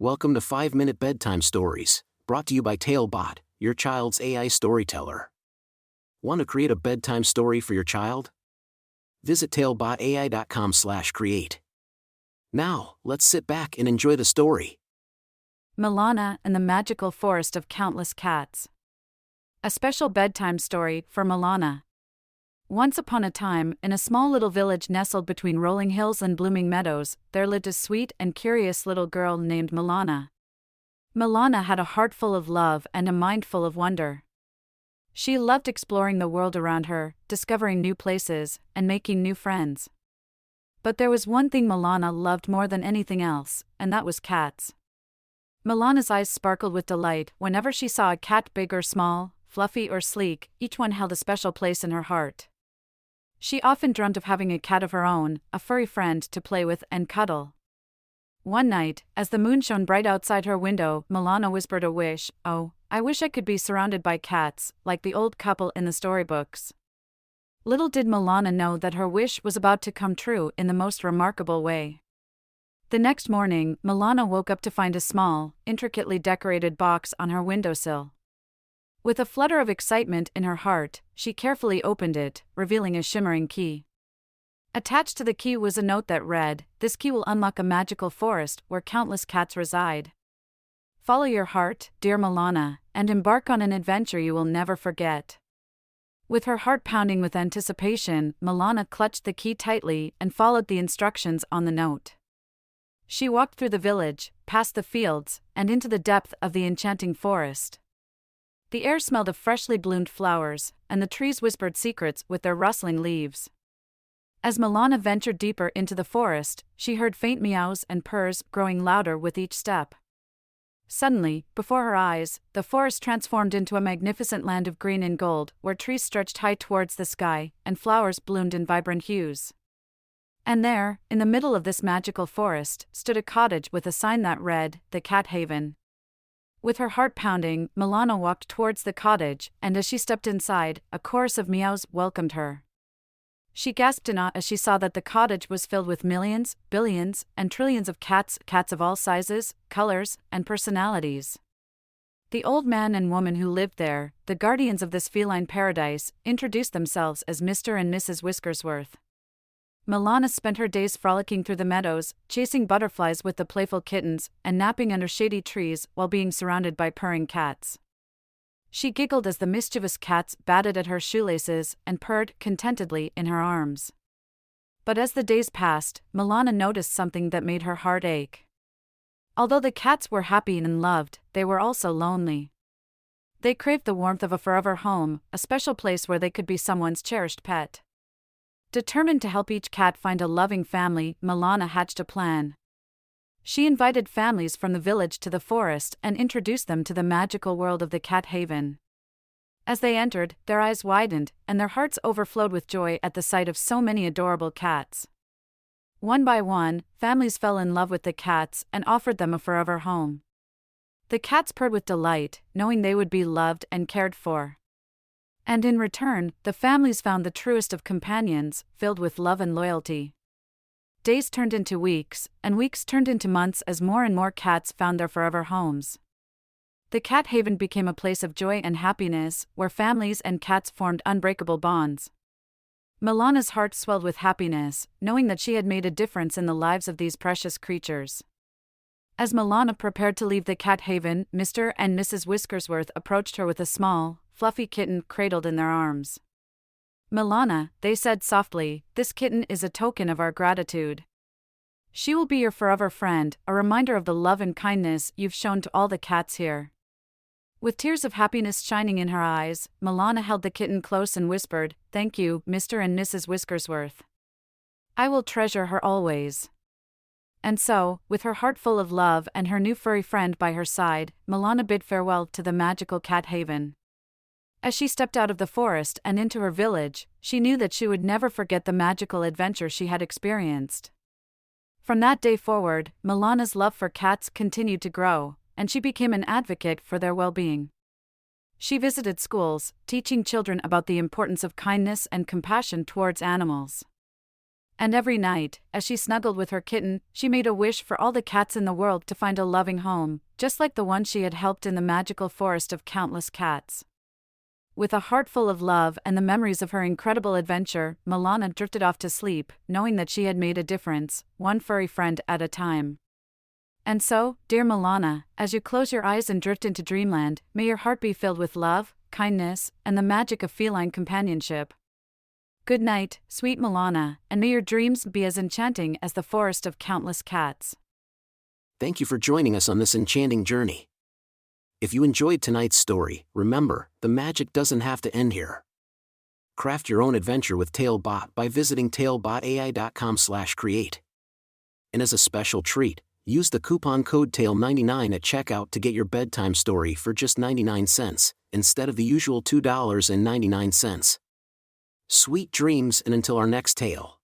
Welcome to 5-Minute Bedtime Stories, brought to you by TaleBot, your child's AI storyteller. Want to create a bedtime story for your child? Visit talebotai.com/create. Now, let's sit back and enjoy the story. Milana and the Magical Forest of Countless Cats. A special bedtime story for Milana. Once upon a time, in a small little village nestled between rolling hills and blooming meadows, there lived a sweet and curious little girl named Milana. Milana had a heart full of love and a mind full of wonder. She loved exploring the world around her, discovering new places, and making new friends. But there was one thing Milana loved more than anything else, and that was cats. Milana's eyes sparkled with delight whenever she saw a cat, big or small, fluffy or sleek. Each one held a special place in her heart. She often dreamt of having a cat of her own, a furry friend to play with and cuddle. One night, as the moon shone bright outside her window, Milana whispered a wish. "Oh, I wish I could be surrounded by cats, like the old couple in the storybooks." Little did Milana know that her wish was about to come true in the most remarkable way. The next morning, Milana woke up to find a small, intricately decorated box on her windowsill. With a flutter of excitement in her heart, she carefully opened it, revealing a shimmering key. Attached to the key was a note that read, "This key will unlock a magical forest where countless cats reside. Follow your heart, dear Milana, and embark on an adventure you will never forget." With her heart pounding with anticipation, Milana clutched the key tightly and followed the instructions on the note. She walked through the village, past the fields, and into the depth of the enchanting forest. The air smelled of freshly bloomed flowers, and the trees whispered secrets with their rustling leaves. As Milana ventured deeper into the forest, she heard faint meows and purrs growing louder with each step. Suddenly, before her eyes, the forest transformed into a magnificent land of green and gold, where trees stretched high towards the sky, and flowers bloomed in vibrant hues. And there, in the middle of this magical forest, stood a cottage with a sign that read, "The Cat Haven." With her heart pounding, Milana walked towards the cottage, and as she stepped inside, a chorus of meows welcomed her. She gasped in awe as she saw that the cottage was filled with millions, billions, and trillions of cats of all sizes, colors, and personalities. The old man and woman who lived there, the guardians of this feline paradise, introduced themselves as Mr. and Mrs. Whiskersworth. Milana spent her days frolicking through the meadows, chasing butterflies with the playful kittens, and napping under shady trees while being surrounded by purring cats. She giggled as the mischievous cats batted at her shoelaces and purred contentedly in her arms. But as the days passed, Milana noticed something that made her heart ache. Although the cats were happy and loved, they were also lonely. They craved the warmth of a forever home, a special place where they could be someone's cherished pet. Determined to help each cat find a loving family, Milana hatched a plan. She invited families from the village to the forest and introduced them to the magical world of the Cat Haven. As they entered, their eyes widened, and their hearts overflowed with joy at the sight of so many adorable cats. One by one, families fell in love with the cats and offered them a forever home. The cats purred with delight, knowing they would be loved and cared for. And in return, the families found the truest of companions, filled with love and loyalty. Days turned into weeks, and weeks turned into months as more and more cats found their forever homes. The Cat Haven became a place of joy and happiness, where families and cats formed unbreakable bonds. Milana's heart swelled with happiness, knowing that she had made a difference in the lives of these precious creatures. As Milana prepared to leave the Cat Haven, Mr. and Mrs. Whiskersworth approached her with a small, fluffy kitten cradled in their arms. "Milana," they said softly, "this kitten is a token of our gratitude. She will be your forever friend, a reminder of the love and kindness you've shown to all the cats here." With tears of happiness shining in her eyes, Milana held the kitten close and whispered, "Thank you, Mr. and Mrs. Whiskersworth. I will treasure her always." And so, with her heart full of love and her new furry friend by her side, Milana bid farewell to the magical Cat Haven. As she stepped out of the forest and into her village, she knew that she would never forget the magical adventure she had experienced. From that day forward, Milana's love for cats continued to grow, and she became an advocate for their well-being. She visited schools, teaching children about the importance of kindness and compassion towards animals. And every night, as she snuggled with her kitten, she made a wish for all the cats in the world to find a loving home, just like the one she had helped in the magical forest of countless cats. With a heart full of love and the memories of her incredible adventure, Milana drifted off to sleep, knowing that she had made a difference, one furry friend at a time. And so, dear Milana, as you close your eyes and drift into dreamland, may your heart be filled with love, kindness, and the magic of feline companionship. Good night, sweet Milana, and may your dreams be as enchanting as the forest of countless cats. Thank you for joining us on this enchanting journey. If you enjoyed tonight's story, remember, the magic doesn't have to end here. Craft your own adventure with TaleBot by visiting talebotai.com/create. And as a special treat, use the coupon code TALE99 at checkout to get your bedtime story for just 99 cents, instead of the usual $2.99. Sweet dreams, and until our next tale.